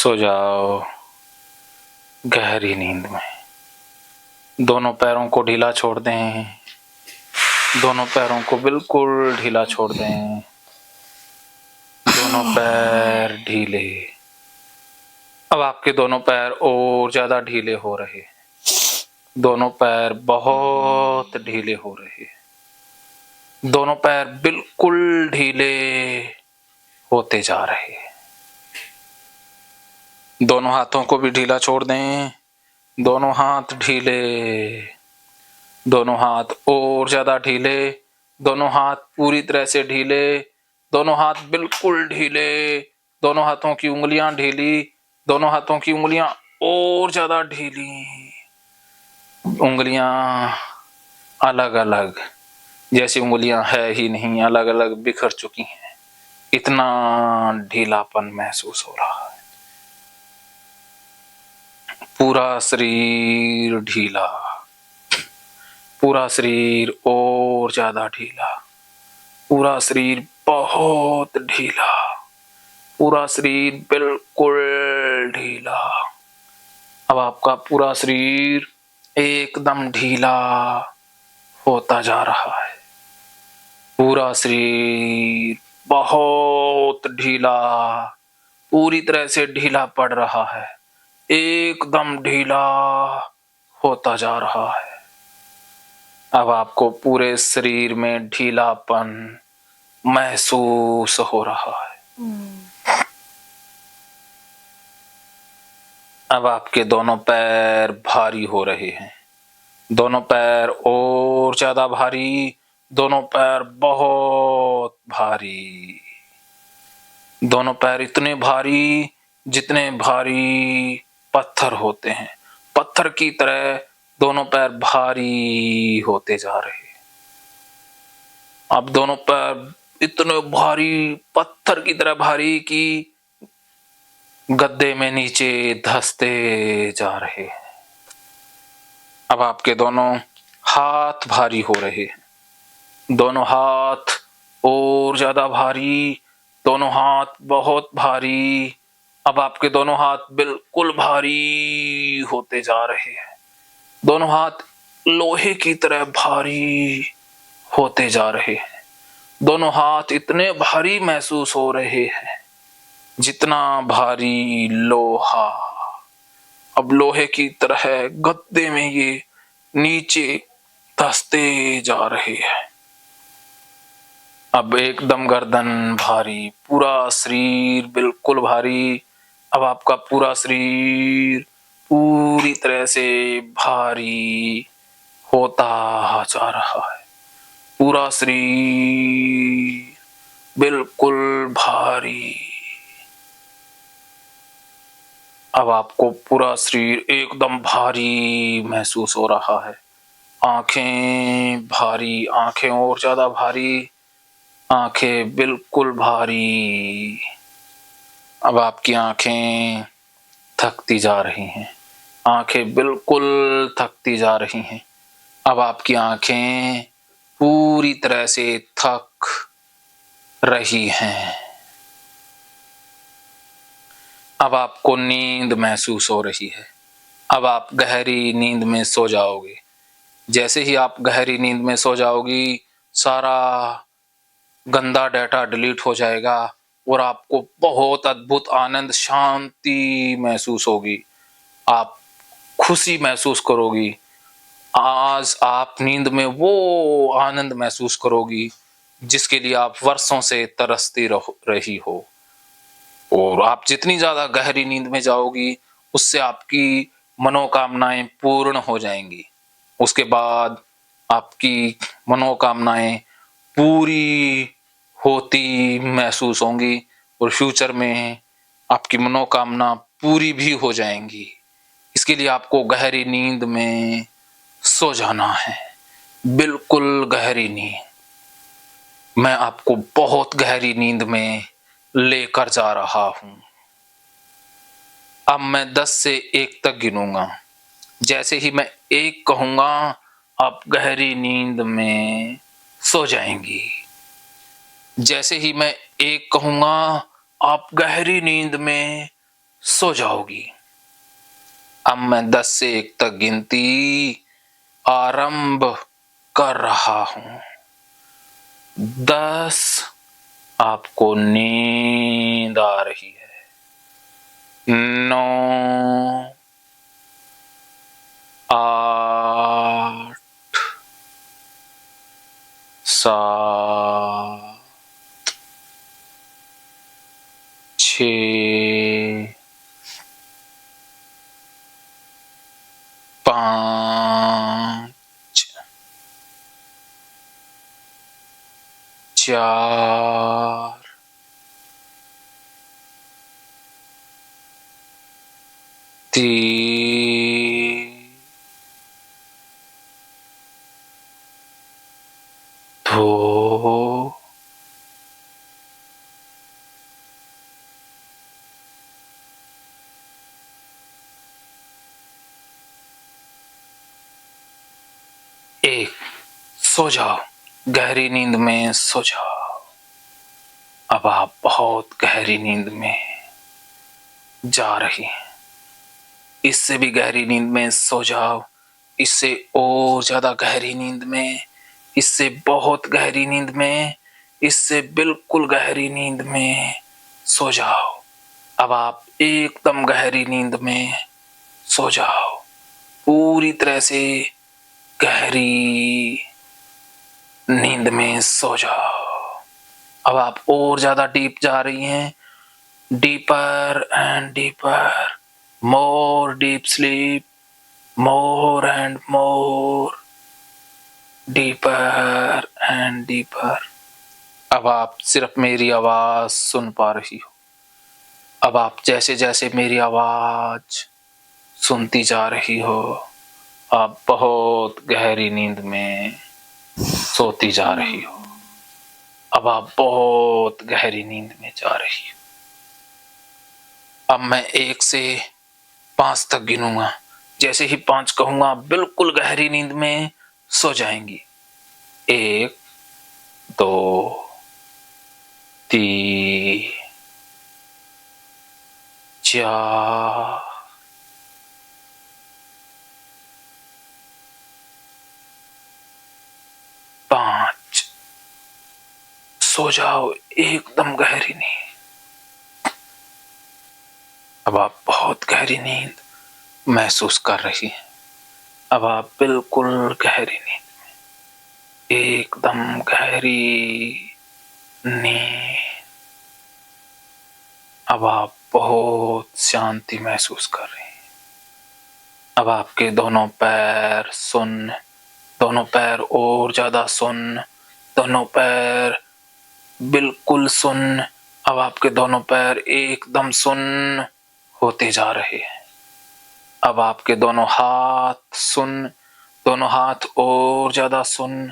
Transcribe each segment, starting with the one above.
सो जाओ गहरी नींद में। दोनों पैरों को ढीला छोड़ दें। दोनों पैरों को बिल्कुल ढीला छोड़ दें। दोनों पैर ढीले। अब आपके दोनों पैर और ज्यादा ढीले हो रहे हैं। दोनों पैर बहुत ढीले हो रहे हैं। दोनों पैर बिल्कुल ढीले होते जा रहे हैं। दोनों हाथों को भी ढीला छोड़ दें। दोनों हाथ ढीले। दोनों हाथ और ज्यादा ढीले। दोनों हाथ पूरी तरह से ढीले। दोनों हाथ बिल्कुल ढीले। दोनों हाथों की उंगलियां ढीली। दोनों हाथों की उंगलियां और ज्यादा ढीली। उंगलियां अलग अलग, जैसी उंगलियां है ही नहीं, अलग अलग बिखर चुकी हैं। इतना ढीलापन महसूस हो रहा है। पूरा शरीर ढीला। पूरा शरीर और ज्यादा ढीला। पूरा शरीर बहुत ढीला। पूरा शरीर बिल्कुल ढीला। अब आपका पूरा शरीर एकदम ढीला होता जा रहा है। पूरा शरीर बहुत ढीला, पूरी तरह से ढीला पड़ रहा है। एकदम ढीला होता जा रहा है। अब आपको पूरे शरीर में ढीलापन महसूस हो रहा है। अब आपके दोनों पैर भारी हो रहे हैं। दोनों पैर और ज्यादा भारी। दोनों पैर बहुत भारी। दोनों पैर इतने भारी जितने भारी पत्थर होते हैं। पत्थर की तरह दोनों पैर भारी होते जा रहे हैं। अब दोनों पैर इतने भारी, पत्थर की तरह भारी कि गद्दे में नीचे धंसते जा रहे हैं। अब आपके दोनों हाथ भारी हो रहे हैं। दोनों हाथ और ज्यादा भारी। दोनों हाथ बहुत भारी। अब आपके दोनों हाथ बिल्कुल भारी होते जा रहे हैं। दोनों हाथ लोहे की तरह भारी होते जा रहे हैं। दोनों हाथ इतने भारी महसूस हो रहे हैं जितना भारी लोहा। अब लोहे की तरह गद्दे में ये नीचे धंसते जा रहे हैं। अब एकदम गर्दन भारी, पूरा शरीर बिल्कुल भारी। अब आपका पूरा शरीर पूरी तरह से भारी होता जा रहा है। पूरा शरीर बिल्कुल भारी। अब आपको पूरा शरीर एकदम भारी महसूस हो रहा है। आंखें भारी, आंखें और ज्यादा भारी। आंखें बिल्कुल भारी। अब आपकी आंखें थकती जा रही हैं। आंखें बिल्कुल थकती जा रही हैं। अब आपकी आंखें पूरी तरह से थक रही हैं। अब आपको नींद महसूस हो रही है। अब आप गहरी नींद में सो जाओगे। जैसे ही आप गहरी नींद में सो जाओगी, सारा गंदा डाटा डिलीट हो जाएगा और आपको बहुत अद्भुत आनंद, शांति महसूस होगी। आप खुशी महसूस करोगी। आज आप नींद में वो आनंद महसूस करोगी जिसके लिए आप वर्षों से तरसती रही हो। और आप जितनी ज्यादा गहरी नींद में जाओगी, उससे आपकी मनोकामनाएं पूर्ण हो जाएंगी। उसके बाद आपकी मनोकामनाएं पूरी होती महसूस होंगी और फ्यूचर में आपकी मनोकामना पूरी भी हो जाएंगी। इसके लिए आपको गहरी नींद में सो जाना है। बिल्कुल गहरी नींद। मैं आपको बहुत गहरी नींद में लेकर जा रहा हूं। अब मैं 10 से 1 तक गिनूंगा। जैसे ही मैं 1 कहूंगा, आप गहरी नींद में सो जाएंगी। जैसे ही मैं 1 कहूंगा, आप गहरी नींद में सो जाओगी। अब मैं 10 से 1 तक गिनती आरंभ कर रहा हूं। 10 आपको नींद आ रही है। 9 8 7 6 5 4 3 2 1। सो जाओ, गहरी नींद में सो जाओ। अब आप बहुत गहरी नींद में जा रही हैं। इससे भी गहरी नींद में सो जाओ, इससे और ज्यादा गहरी नींद में, इससे बहुत गहरी नींद में, इससे बिल्कुल गहरी नींद में सो जाओ। अब आप एकदम गहरी नींद में सो जाओ, पूरी तरह से गहरी नींद में सो जाओ। अब आप और ज्यादा डीप जा रही हैं, deeper and deeper, more deep sleep, more and more, deeper and deeper. अब आप सिर्फ मेरी आवाज सुन पा रही हो। अब आप जैसे जैसे मेरी आवाज सुनती जा रही हो, आप बहुत गहरी नींद में सोती जा रही हो। अब आप बहुत गहरी नींद में जा रही हो। अब मैं 1 से 5 तक गिनूंगा। जैसे ही 5 कहूंगा, आप बिल्कुल गहरी नींद में सो जाएंगी। 1 2 3 4 5। सो जाओ, एकदम गहरी नींद। अब आप बहुत गहरी नींद महसूस कर रही हैं। अब आप बिल्कुल गहरी नींद में, एकदम गहरी नींद। अब आप बहुत शांति महसूस कर रही हैं। अब आपके दोनों पैर सुन्न, दोनों पैर और ज्यादा सुन्न, दोनों पैर बिल्कुल सुन्न। अब आपके दोनों पैर एकदम सुन्न होते जा रहे हैं। अब आपके दोनों हाथ सुन्न, दोनों हाथ और ज्यादा सुन्न,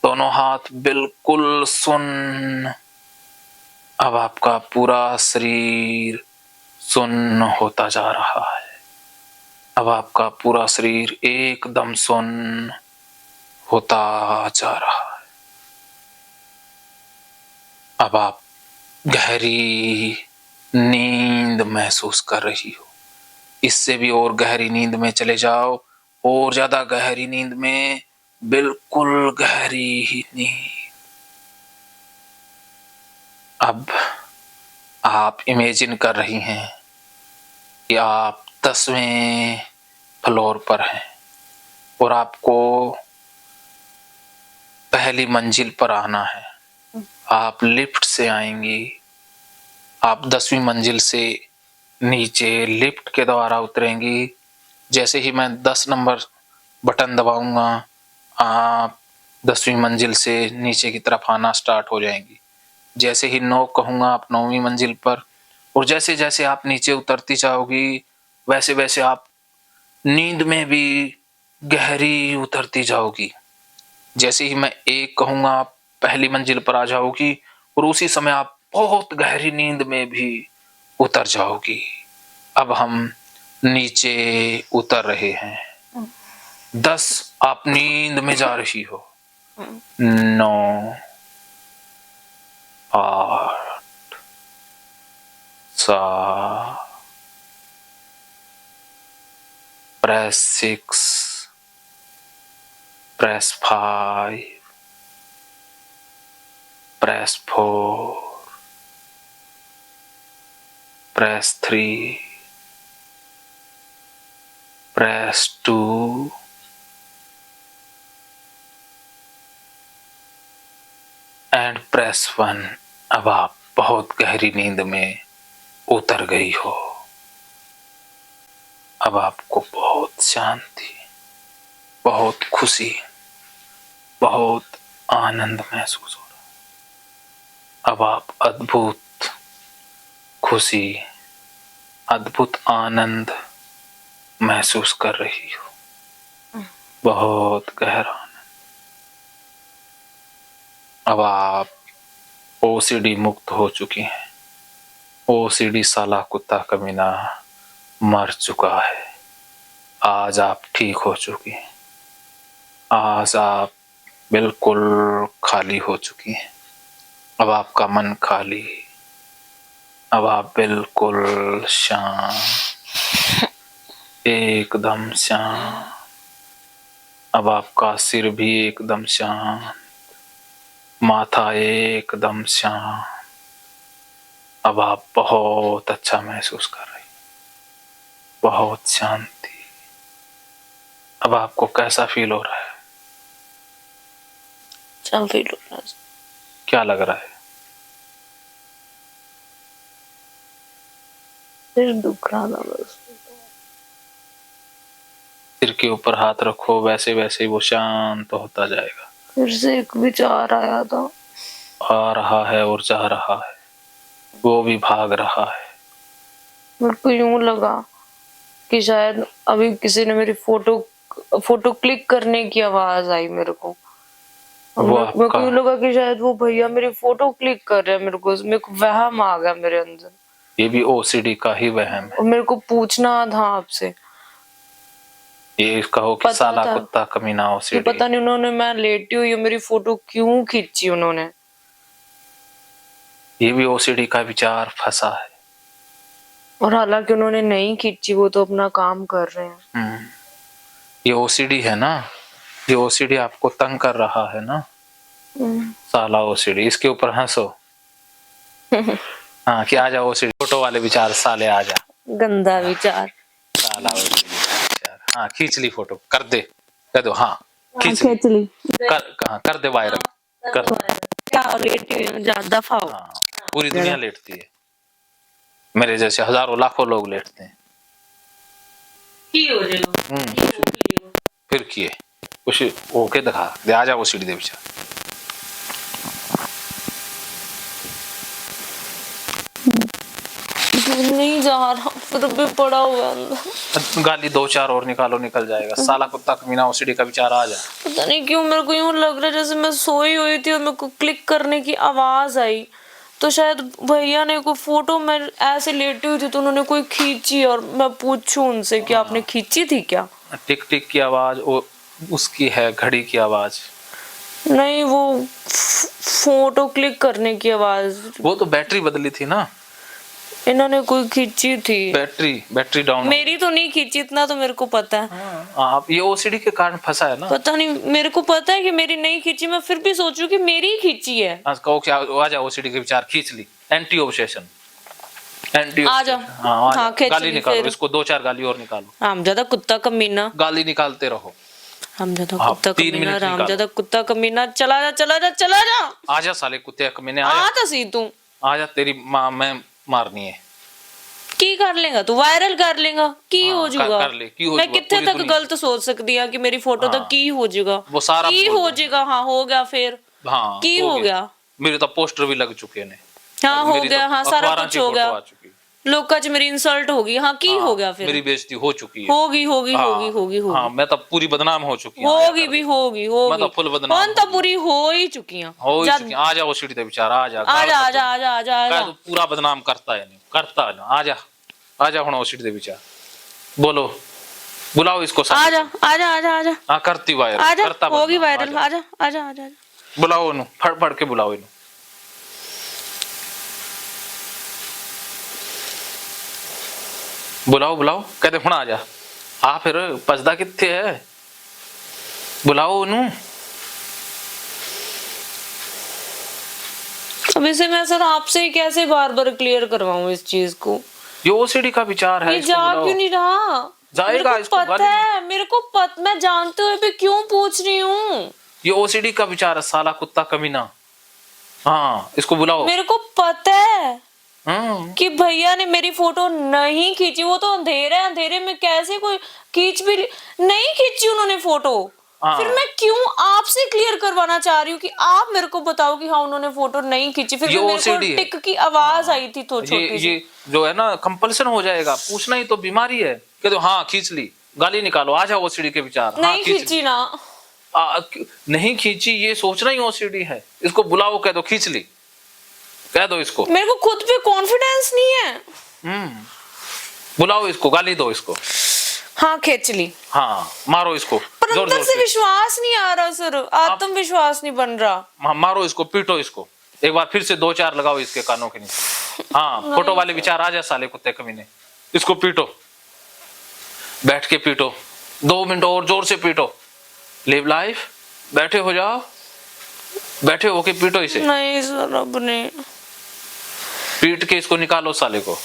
दोनों हाथ बिल्कुल सुन्न। अब आपका पूरा शरीर सुन्न होता जा रहा है। अब आपका पूरा शरीर एकदम सुन्न होता जा रहा है। अब आप गहरी नींद महसूस कर रही हो। इससे भी और गहरी नींद में चले जाओ, और ज्यादा गहरी नींद में, बिल्कुल गहरी नींद। अब आप इमेजिन कर रही हैं कि आप 10वें फ्लोर पर हैं और आपको पहली मंजिल पर आना है। आप लिफ्ट से आएंगी। आप 10वीं मंजिल से नीचे लिफ्ट के द्वारा उतरेंगी। जैसे ही मैं 10 नंबर बटन दबाऊंगा, आप 10वीं मंजिल से नीचे की तरफ आना स्टार्ट हो जाएंगी। जैसे ही 9 कहूंगा, आप 9वीं मंजिल पर। और जैसे जैसे आप नीचे उतरती जाओगी, वैसे वैसे आप नींद में भी गहरी उतरती जाओगी। जैसे ही मैं 1 कहूंगा, आप पहली मंजिल पर आ जाओगी और उसी समय आप बहुत गहरी नींद में भी उतर जाओगी। अब हम नीचे उतर रहे हैं। 10 आप नींद में जा रही हो। 9 8 7 press 6, press 5, press 4, press 3, press 2, and press 1। अब आप बहुत गहरी नींद में उतर गई हो। अब आपको बहुत शांति, बहुत खुशी, बहुत आनंद महसूस हो रहा। अब आप अद्भुत खुशी, अद्भुत आनंद महसूस कर रही हो, बहुत गहरा आनंद। अब आप ओसीडी मुक्त हो चुकी हैं। ओसीडी साला कुत्ता कमीना मर चुका है। आज आप ठीक हो चुकी हैं। आज आप बिल्कुल खाली हो चुकी हैं। अब आपका मन खाली, अब आप बिल्कुल शांत, एकदम शांत। अब आपका सिर भी एकदम शांत, माथा एकदम शांत। अब आप बहुत अच्छा महसूस कर रही, बहुत शांति। अब आपको कैसा फील हो रहा है? अच्छा फील हो रहा है। क्या लग रहा है? सिर दुख रहा था बस। सिर के ऊपर हाथ रखो, वैसे वैसे वो शांत होता जाएगा। फिर से एक विचार आया था। आ रहा है और जा रहा है, वो भी भाग रहा है। मेरे को यूं लगा कि शायद अभी किसी ने मेरी फोटो क्लिक करने की आवाज आई मेरे को। मेरे को यूं लगा कि शायद वो भैया मेरी फोटो क्लिक कर रहे हैं। मेरे को वहम आ गया मेरे अंदर। ये भी ओसीडी का ही वहम है। और मेरे को पूछना था आपसे, ये कहो कि साला कुत्ता कमीना ओसीडी। पता नहीं उन्होंने, मैं लेटी हुई हूँ, मेरी फोटो क्यों खींची उन्होंने? ये भी ओसीडी का विचार फंसा है। और हालांकि उन्होंने नहीं खींची, वो तो अपना काम कर रहे हैं। ये ओसीडी है ना, ये ओसीडी आपको तंग कर रहा है ना। साला ओसीडी, इसके ऊपर हंसो। हाँ कि आ जाओ ओसीडी, फोटो वाले विचार साले आ जा। गंदा विचार, साला ओसीडी विचार। हाँ खींच ली फोटो, कर दे, कह दो। हाँ खींच ली, कर दे वायरल, कर। क्या लेटी ज्यादा फाओ। हाँ, पूरी दुनिया लेटती है, मेरे जैसे हजारों लाखों लोग लेटते हैं। फिर किए कुछ ओके दिखा दे, आ जा वो सीढ़ी दे विचार। नहीं जा रहा, फिर भी पड़ा हुआ अंदर। गाली दो चार और निकालो, निकल जाएगा। साला कुत्ता कमीना ओसीडी का विचार आ जाए। पता नहीं क्यों मेरे को यूं लग रहा है जैसे मैं सोई हुई थी और मेरे को क्लिक करने की आवाज आई। तो शायद भैया ने कोई फोटो, मैं ऐसे लेटी हुई थी तो उन्होंने कोई खींची और मैं पूछूं उनसे कि आपने खींची थी क्या? टिक टिक की आवाज उसकी है, घड़ी की आवाज नहीं, वो फोटो क्लिक करने की आवाज। वो तो बैटरी बदली थी ना, इन्होंने कोई खींची थी। Battery down. मेरी तो नहीं खींची, इतना तो मेरे को पता है। आप ये ओसीडी के कारण फंसा है ना। पता नहीं, मेरे को पता है कि मेरी नहीं खींची, मैं फिर भी सोचूं कि मेरी ही खींची है। कहो क्या आ जा ओसीडी के विचार खींच ली। एंटी ऑब्सेशन, आ जा। हाँ गाली निकालो, इसको दो चार गाली और निकालो। रामजादा कुत्ता कमीना, गाली निकालते रहो। रामजादा कुत्ता कमीना, रामजादा कुत्ता कमीना, चला जा चला जा चला जा। आजा साले कुत्ते कमीने, आ तो सी तू। आजा, तेरी माँ मैं मारनी है। की कर लेगा तू? वायरल कर लेगा की हो जाएगा? कर ले, की हो मैं कितने तक गलत सोच सकती है कि मेरी फोटो तक की हो जाएगा? वो सारा की हो जाएगा। हाँ हो गया फिर। हाँ की हो गया। मेरे तो पोस्टर भी लग चुके ने। हाँ हो गया। हाँ सारा कुछ हो गया। लोग मेरी इंसल्ट होगी। हाँ की हो गया फिर। मेरी बेइज्जती हो चुकी है। होगी होगी होगी होगी होगी। हाँ मैं तो पूरी बदनाम हो चुकी हूँ। होगी भी होगी होगी। मैं तो फुल बदनाम। कौन तो पूरी हो ही चुकी हूँ। आ जा वो सीढ़ी पे बेचारा, आ जा आ जा आ जा आ जा आ जा आ जा। पूरा बदनाम करता है, नहीं करता है ना। आ जा आ जा वो सीढ़ी पे बेचारा, बोलो बुलाओ इसको। आ जा आ जा आ जा आ जा। हाँ करती वायरल, आ जा, होगी वायरल। आ जा आ जा आ जा। बुलाओ इन्हें, फड़ फड़ के बुलाओ इन्हें। बुलाओ बुलाओ, कहते हुण आ जा। आ फिर पसदा कितने है, बुलाओ उन्हें। अब इसे मैं सर आपसे ही कैसे बार बार क्लियर करवाऊं इस चीज को? ये ओसीडी का विचार है, ये इसको जा बुलाओ। क्यों नहीं रहा? जाएगा, मेरे इसको को पता है, मेरे को मैं जानते हुए भी क्यों पूछ रही हूँ? ये ओसीडी का विचार है, साला कुत्ता कमीना। हाँ, इसको बुलाओ। मेरे को पता है कि भैया ने मेरी फोटो नहीं खींची, वो तो अंधेरे में कैसे कोई खींच भी नहीं खींची उन्होंने फोटो। फिर मैं क्यों आपसे क्लियर करवाना चाह रही हूँ कि आप मेरे को बताओ कि हाँ उन्होंने फोटो नहीं खींची। फिर भी मेरे को टिक की आवाज आई थी तो छोटी सी। ये जो है ना कंपल्सन हो जाएगा, पूछना ही तो बीमारी है। कह दो हाँ खींच ली, गाली निकालो, आ जाओ ओसीडी के विचार। नहीं खींची ना, नहीं खींची, ये सोचना ही ओसीडी है। इसको बुलाओ, कह दो खींच ली, कह दो इसको। मेरे को खुद पे कॉन्फिडेंस नहीं है। बुलाओ इसको, गाली दो इसको। हाँ खींच ली। हाँ मारो इसको, पर जोर अंदर जोर से से। विश्वास नहीं आ रहा सर, आत्मविश्वास नहीं बन रहा। मारो इसको, पीटो इसको एक बार फिर से, 2-4 लगाओ इसके कानों के नीचे। हाँ फोटो वाले विचार आ जाए साले कुत्ते कमीने। इसको पीटो, बैठ के पीटो, 2 मिनट और जोर से पीटो। लिव लाइफ, बैठे हो जाओ, बैठे होके पीटो इसे। नहीं सर अब नहीं। पीट के इसको निकालो साले को।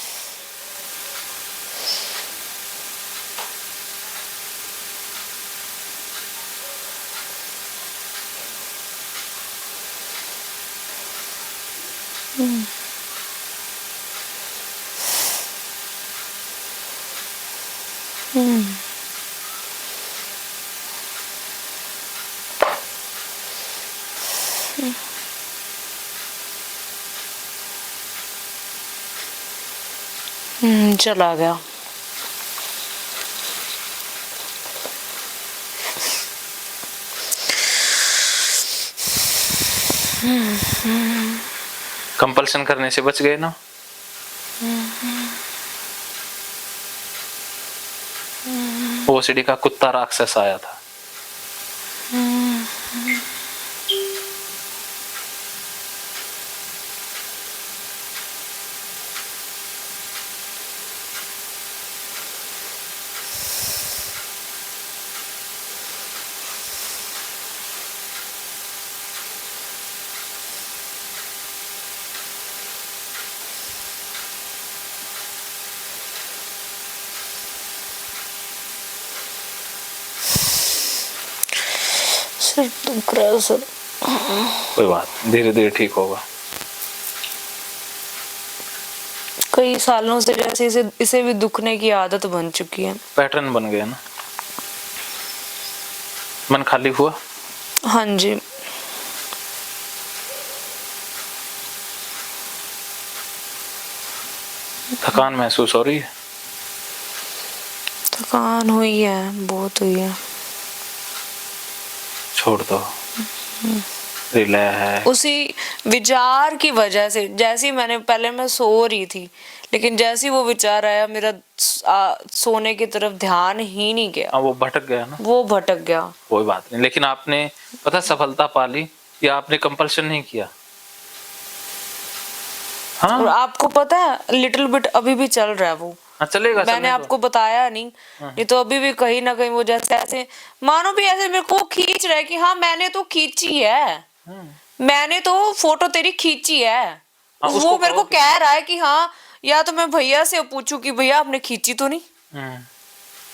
चला गया। कंपल्सन करने से बच गए ना। ओसीडी का कुत्ता राक्षस आया था। सर दुख रहा है सर। कोई बात, धीरे धीरे ठीक होगा। कई सालों से जैसे इसे भी दुखने की आदत बन चुकी है। पैटर्न बन गया ना। मन खाली हुआ? हाँ जी। थकान महसूस हो रही है? थकान हुई है, बहुत हुई है। छोड़ दो, रिलय है। उसी विचार की वजह से, जैसे मैं सो रही थी, लेकिन जैसे वो विचार आया मेरा सोने की तरफ ध्यान ही नहीं गया। वो भटक गया ना। वो भटक गया। कोई बात नहीं, लेकिन आपने पता सफलता पा ली या आपने कंपल्शन नहीं किया। हाँ? और आपको पता है लिटिल बिट अभी भी चल रहा है वो। हाँ चलेगा। मैंने आपको बताया नहीं, ये तो अभी भी कहीं ना कहीं वो जैसे ऐसे मानो भी ऐसे मेरे को खींच रहा है कि हाँ मैंने तो खींची है, मैंने तो फोटो तेरी खींची है। वो मेरे को कह रहा है कि हाँ, या तो मैं भैया से पूछूं कि भैया आपने खींची तो नहीं,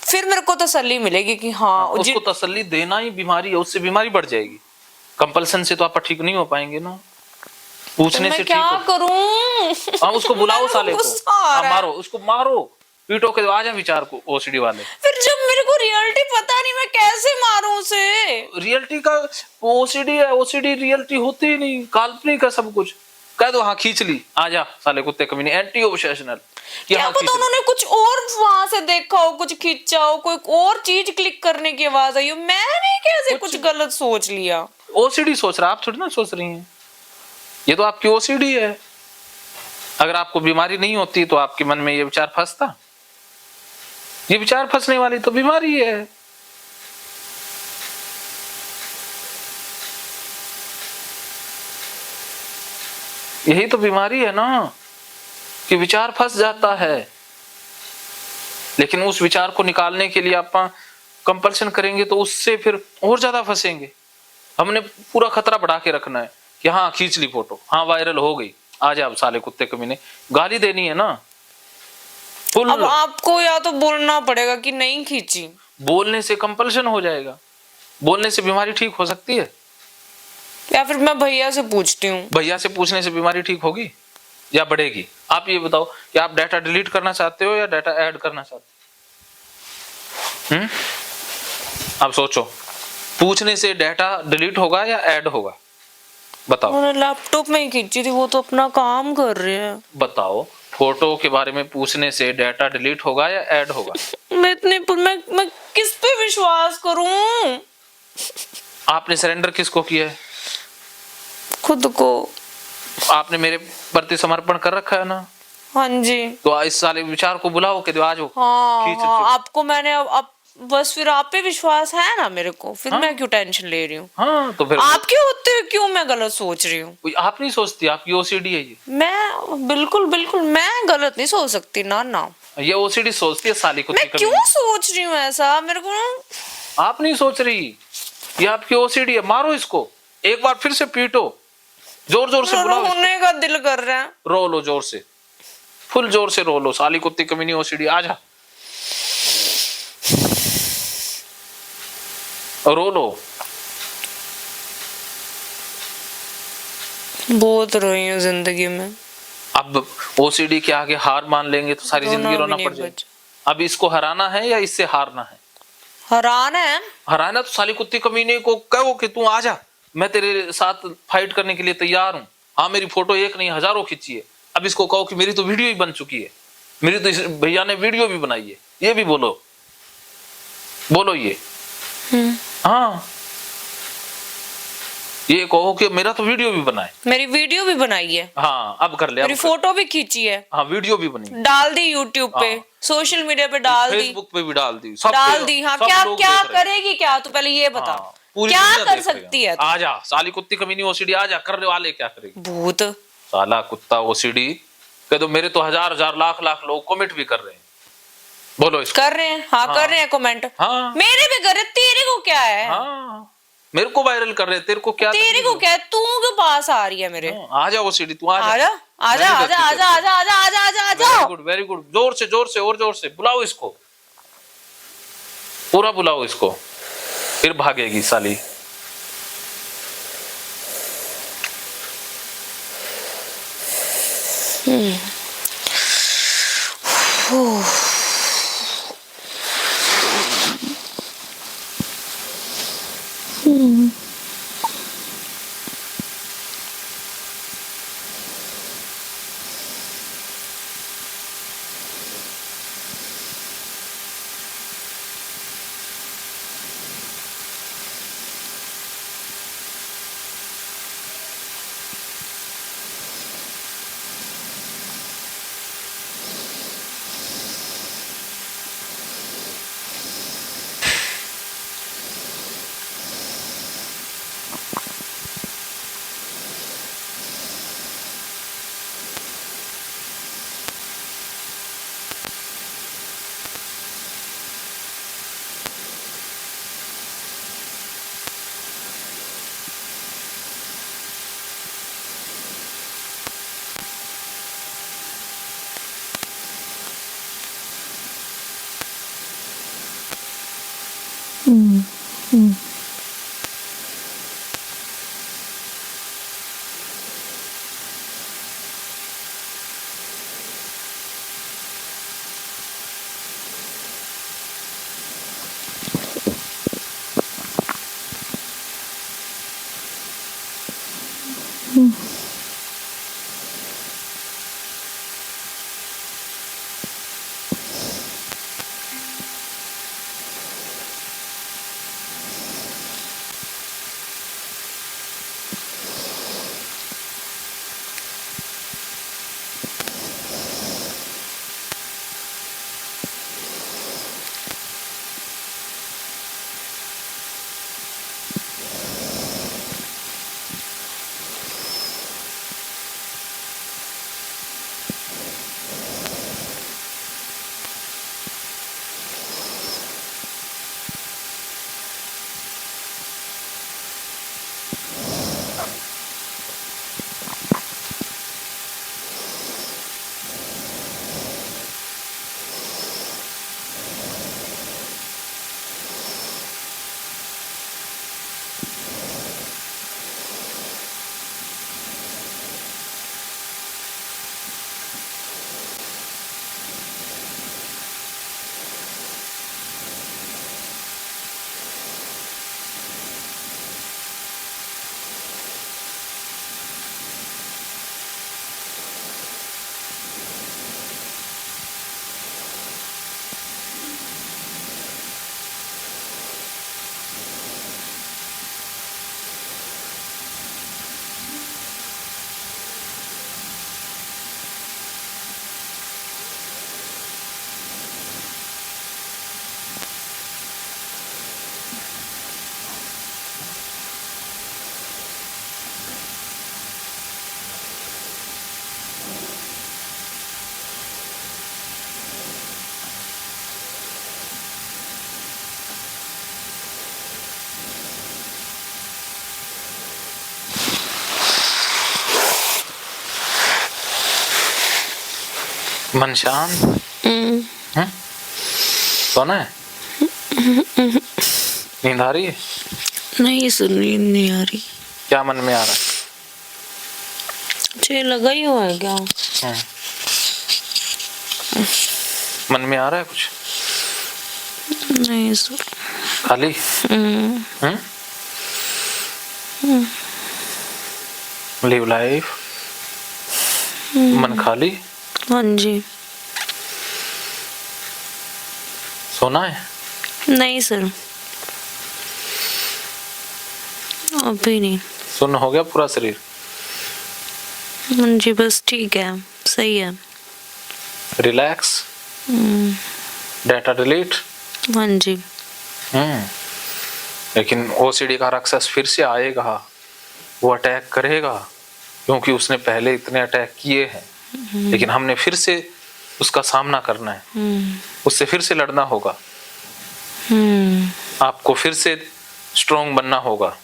फिर मेरे को तसल्ली मिलेगी कि हाँ। उसको तसल्ली देना ही बीमारी है, उससे बीमारी बढ़ जाएगी। कंपल्सन से तो आप ठीक नहीं हो पाएंगे ना, पूछने तो से मैं क्या करूं? हाँ उसको बुलाओ साले को, मारो उसको, मारो पीटो के आ जा विचार को ओसीडी वाले। फिर जब मेरे को रियलिटी पता नहीं मैं कैसे मारूं उसे? रियलिटी का ओसीडी है, ओसीडी रियलिटी होती ही नहीं, काल्पनिक है सब कुछ। कह दो हाँ खींच ली, आ जा साले कुत्ते कमीने, एंटी ऑब्सेशनल। क्या पता उन्होंने कुछ और वहां से देखा हो, कुछ खींचा हो, कोई और चीज क्लिक करने की आवाज आई हो, मैंने कैसे कुछ गलत सोच लिया। ओसीडी सोच रहा, आप थोड़ी ना सोच रही हैं, ये तो आपकी ओसीडी है। अगर आपको बीमारी नहीं होती तो आपके मन में ये विचार फंसता। ये विचार फंसने वाली तो बीमारी है। यही तो बीमारी है ना, कि विचार फंस जाता है। लेकिन उस विचार को निकालने के लिए आप कंपल्सन करेंगे तो उससे फिर और ज्यादा फंसेंगे। हमने पूरा खतरा बढ़ा के रखना है कि हाँ खींच ली फोटो, हाँ वायरल हो गई, आ जा अब साले कुत्ते कमीने, गाली देनी है ना फुल। अब आपको या तो बोलना पड़ेगा कि नहीं खींची, बोलने से कंपल्सन हो जाएगा, बोलने से बीमारी ठीक हो सकती है, या फिर मैं भैया से पूछती हूँ। भैया से पूछने से बीमारी ठीक होगी या बढ़ेगी? आप ये बताओ कि आप डाटा डिलीट करना चाहते हो या डाटा ऐड करना चाहते हो? अब सोचो, पूछने से डाटा डिलीट होगा या ऐड होगा? बताओ। मैंने लैपटॉप में ही खींची थी, वो तो अपना काम कर रहे हैं। बताओ, फोटो के बारे में पूछने से डाटा डिलीट होगा या ऐड होगा? मैं किस पे विश्वास करूं? आपने सरेंडर किसको किया है? खुद को। आपने मेरे प्रति समर्पण कर रखा है ना? हाँ जी। तो इस साले विचार को बुलाओ कि आज हो। हाँ, हाँ, आपको मैंने अब बस फिर आप पे विश्वास है ना मेरे को, फिर हाँ? मैं क्यों टेंशन ले रही हूँ? हाँ तो फिर आपके होते हुए क्यों मैं गलत सोच रही हूँ? आप नहीं सोचती, आपकी ओसीडी है ये। मैं बिल्कुल बिल्कुल मैं गलत नहीं सोच सकती ना ना। ये ओसीडी सोचती है साली को। मैं क्यों सोच रही हूँ ऐसा? मेरे को आप नहीं सोच रही, ये आपकी ओसीडी है। मारो इसको, एक बार फिर से पीटो, जोर जोर से बुलाओ। रोने का दिल कर रहा है। रो लो जोर से, फुल जोर से रो लो, साली कुत्ती कमीनी ओसीडी आजा, रो लो। बहुत रोई हूँ जिंदगी में। अब ओसीडी के आगे हार मान लेंगे तो सारी जिंदगी रोना पड़ जाएगा। अब इसको हराना है या इससे हारना है? हराना है। हराना तो साली कुत्ती कमीने को कहो कि तू आजा, मैं तेरे साथ फाइट करने के लिए तैयार हूँ। हाँ मेरी फोटो एक नहीं हजारों खींची है। अब इसको कहो कि मेरी तो वीडियो ही बन चुकी है, मेरी तो इस भैया ने वीडियो भी बनाई है, ये भी बोलो, बोलो ये। हाँ ये कहो कि मेरा तो वीडियो भी बना है। मेरी वीडियो भी बनाई है। हाँ अब कर ले, मेरी फोटो भी खींची है। हाँ वीडियो भी बनी, डाल दी यूट्यूब पे, हाँ। सोशल मीडिया पे डाल दी, फेसबुक पे भी डाल दी, सब डाल दी। हाँ क्या क्या करेगी? क्या तू पहले ये बता, हाँ, पूरी क्या दुनिया कर देख सकती है? आजा साली कुत्ती कमीनी ओसीडी आजा, करने वाले क्या करेगी? भूत साला कुत्ता ओसीडी कह दो। मेरे तो हजार हजार लाख लाख लोग कमेंट भी कर रहे हैं, बोलो इसको। कर रहे हैं। हाँ, हाँ। कर रहे हैं कमेंट। हाँ मेरे भी कर रहे, तेरे को क्या है? हाँ मेरे को वायरल कर रहे हैं, तेरे को क्या? तेरे को क्या है? तू के पास आ रही है मेरे। आजा ओसीडी तू आजा, आजा आजा आजा आजा आजा आजा आजा आजा आजा। वेरी गुड वेरी गुड, जोर से और जोर से बुलाओ इसको, पूरा बुलाओ इसको, फिर भागेगी साली। मन शांत। सोना है? नींद आ रही है? नहीं सर, नींद नहीं आ रही। क्या मन में आ रहा है? मुझे लगा ही हुआ है क्या? मन में आ रहा है कुछ? नहीं सर। खाली? लिव लाइफ, मन खाली। हाँ जी। सोना है? नहीं सर, अभी नहीं। सुन्न हो गया पूरा शरीर? हाँ जी, बस ठीक है, सही है। रिलैक्स? Data delete? हाँ जी। लेकिन ओसीडी का राक्षस फिर से आएगा, वो अटैक करेगा, क्योंकि उसने पहले इतने अटैक किए हैं। लेकिन हमने फिर से उसका सामना करना है, उससे फिर से लड़ना होगा। आपको फिर से स्ट्रॉन्ग बनना होगा,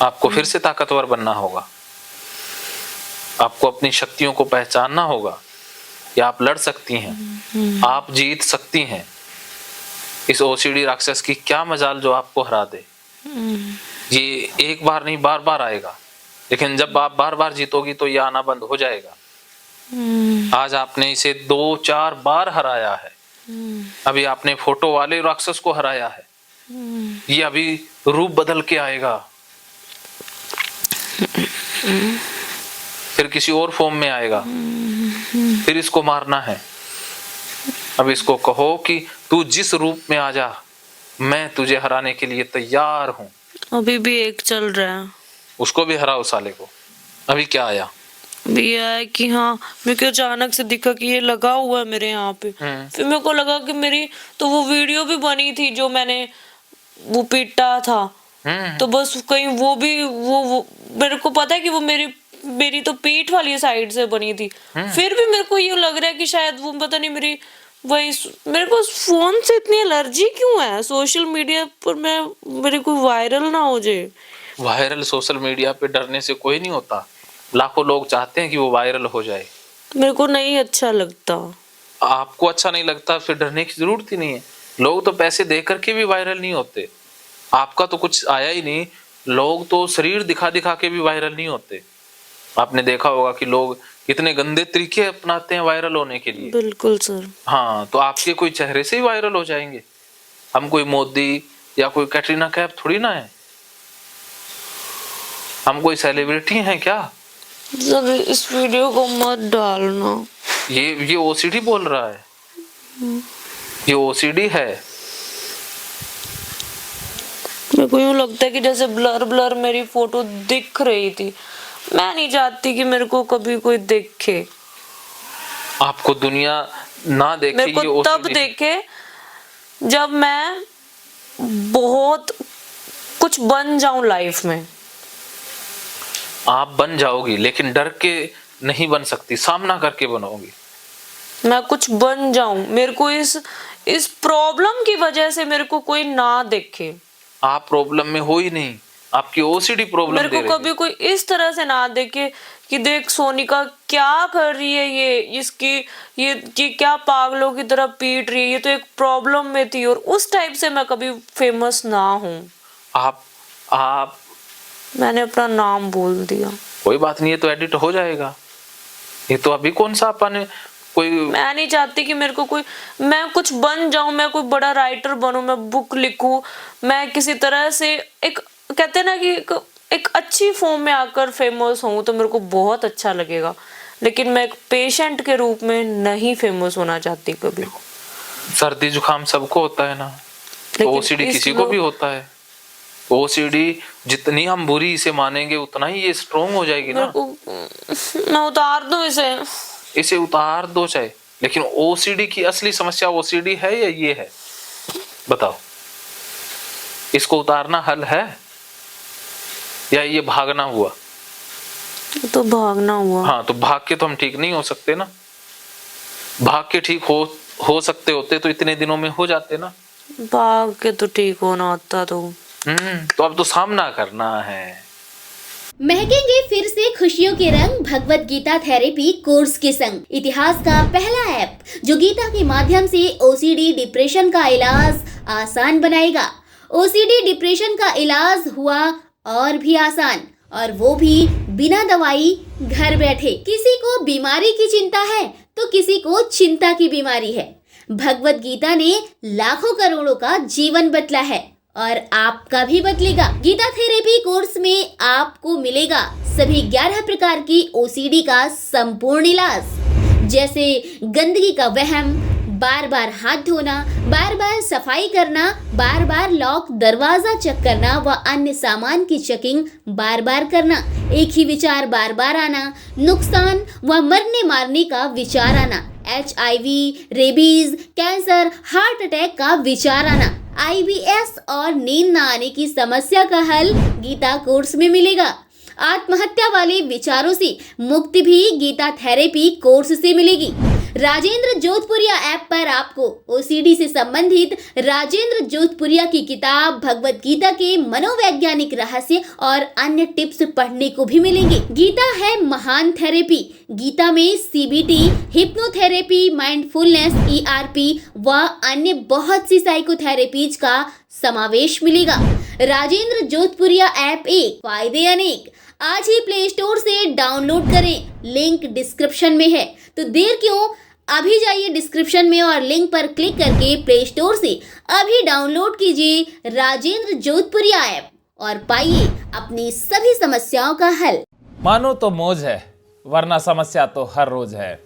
आपको फिर से ताकतवर बनना होगा। आपको अपनी शक्तियों को पहचानना होगा कि आप लड़ सकती हैं, आप जीत सकती हैं। इस ओसीडी राक्षस की क्या मजाल जो आपको हरा दे। ये एक बार नहीं, बार बार आएगा, लेकिन जब आप बार बार जीतोगी तो ये आना बंद हो जाएगा। आज आपने इसे 2-4 बार हराया है। अभी आपने फोटो वाले राक्षस को हराया है, ये अभी रूप बदल के आएगा, फिर किसी और फॉर्म में आएगा, फिर इसको मारना है। अब इसको कहो कि तू जिस रूप में आ जा, मैं तुझे हराने के लिए तैयार हूं। अभी भी एक चल रहा है। उसको भी हराओ साले को। अभी क्या आया? भी है कि हाँ, मेरे को अचानक से दिखा कि ये लगा हुआ है मेरे यहाँ पे। फिर मेरे को लगा कि मेरी तो वो वीडियो भी बनी थी जो मैंने वो पीटा था, तो बस कहीं वो भी वो मेरे को पता है कि वो मेरी तो पीठ वाली साइड से बनी थी। फिर भी मेरे को ये लग रहा है कि शायद वो पता नहीं मेरी वही, मेरे को फोन से इतनी एलर्जी क्यों है? सोशल मीडिया पर मेरे को वायरल ना हो जाए। वायरल सोशल मीडिया पे डरने से कोई नहीं होता। लाखों लोग चाहते हैं कि वो वायरल हो जाए। मेरे को नहीं अच्छा लगता। आपको अच्छा नहीं लगता, फिर डरने की जरूरत ही नहीं है। लोग तो पैसे दे करके भी वायरल नहीं होते। आपका तो कुछ आया ही नहीं, लोग तो शरीर दिखा दिखा के भी वायरल नहीं होते। आपने देखा होगा कि लोग कितने गंदे तरीके अपनाते हैं वायरल होने के लिए। बिल्कुल सर। हाँ, तो आपके कोई चेहरे से ही वायरल हो जाएंगे। हम कोई मोदी या कोई कैटरीना कैफ थोड़ी ना है, हम कोई सेलिब्रिटी हैं क्या? सर इस वीडियो को मत डालना। ये ओसीडी बोल रहा है, ये ओसीडी है। मेरे को यूं लगता है कि जैसे ब्लर ब्लर मेरी फोटो दिख रही थी। मैं नहीं चाहती कि मेरे को कभी कोई देखे। आपको दुनिया ना देखे, मेरे को तब देखे जब मैं बहुत कुछ बन जाऊं लाइफ में। आप बन जाओगी, लेकिन डर के नहीं बन सकती, सामना करके बनोगी। मैं कुछ बन जाऊं, मेरे को इस प्रॉब्लम की वजह से मेरे को कोई ना देखे। आप प्रॉब्लम में हो ही नहीं, आपकी ओसीडी प्रॉब्लम मेरे को कभी कोई इस तरह से ना देखे कि देख सोनिका क्या कर रही है, ये क्या पागलों की तरह पीट रही है, ये तो एक प्रॉब्लम में थी। और उस टाइप से मैं कभी फेमस ना हूँ। आप मैंने अपना नाम बोल दिया। कोई बात नहीं है, तो एडिट हो जाएगा। ये तो अभी कौन सा अपन कोई, मैं नहीं चाहती कि मेरे को कोई, मैं कुछ बन जाऊं, मैं कोई बड़ा राइटर बनूं, मैं बुक लिखूं, मैं किसी तरह से एक कहते हैं ना कि एक अच्छी फॉर्म में आकर फेमस हूं, तो मेरे को बहुत अच्छा लगेगा। लेकिन मैं एक पेशेंट के रूप में नहीं फेमस होना चाहती कभी। सर्दी जुकाम सबको होता है ना, तो ओसीडी किसी को भी होता है। ओसीडी जितनी हम बुरी इसे मानेंगे उतना ही ये स्ट्रॉन्ग हो जाएगी ना। मैं उतार दूं इसे उतार दो चाहे, लेकिन ओसीडी की असली समस्या ओसीडी है या ये है? बताओ, इसको उतारना हल है या ये भागना हुआ? तो भागना हुआ। हाँ, तो भाग के तो हम ठीक नहीं हो सकते ना। भाग के ठीक हो सकते होते तो इतने दिनों में हो जाते ना। भाग के तो ठीक होना होता तो। तो अब तो सामना करना है। महकेंगे फिर से खुशियों के रंग भगवत गीता थेरेपी कोर्स के संग। इतिहास का पहला ऐप जो गीता के माध्यम से ओसीडी डिप्रेशन का इलाज आसान बनाएगा। ओसीडी डिप्रेशन का इलाज हुआ और भी आसान, और वो भी बिना दवाई, घर बैठे। किसी को बीमारी की चिंता है तो किसी को चिंता की बीमारी है। भगवत गीता ने लाखों करोड़ों का जीवन बदला है और आपका भी बदलेगा। गीता थेरेपी कोर्स में आपको मिलेगा सभी 11 प्रकार की ओसीडी का संपूर्ण इलाज, जैसे गंदगी का वहम, बार बार हाथ धोना, बार बार सफाई करना, बार बार लॉक दरवाजा चेक करना व अन्य सामान की चेकिंग बार बार करना, एक ही विचार बार बार आना, नुकसान व मरने मारने का विचार आना, HIV, rabies, cancer, heart attack का विचार आना, IBS और नींद न आने की समस्या का हल गीता कोर्स में मिलेगा। आत्महत्या वाले विचारों से मुक्ति भी गीता थेरेपी कोर्स से मिलेगी। राजेंद्र जोधपुरिया ऐप पर आपको ओसीडी से संबंधित राजेंद्र जोधपुरिया की किताब भगवत गीता के मनोवैज्ञानिक रहस्य और अन्य टिप्स पढ़ने को भी मिलेंगे। गीता है महान थेरेपी। गीता में CBT, हिप्नोथेरेपी, माइंडफुलनेस, ERP व अन्य बहुत सी साइकोथेरेपीज का समावेश मिलेगा। राजेंद्र जोधपुरिया ऐप एक, फायदे अनेक। आज ही प्ले स्टोर से डाउनलोड करें, लिंक डिस्क्रिप्शन में है। तो देर क्यों, अभी जाइए डिस्क्रिप्शन में और लिंक पर क्लिक करके प्ले स्टोर से अभी डाउनलोड कीजिए राजेंद्र जोधपुरिया ऐप और पाइए अपनी सभी समस्याओं का हल। मानो तो मौज है, वरना समस्या तो हर रोज है।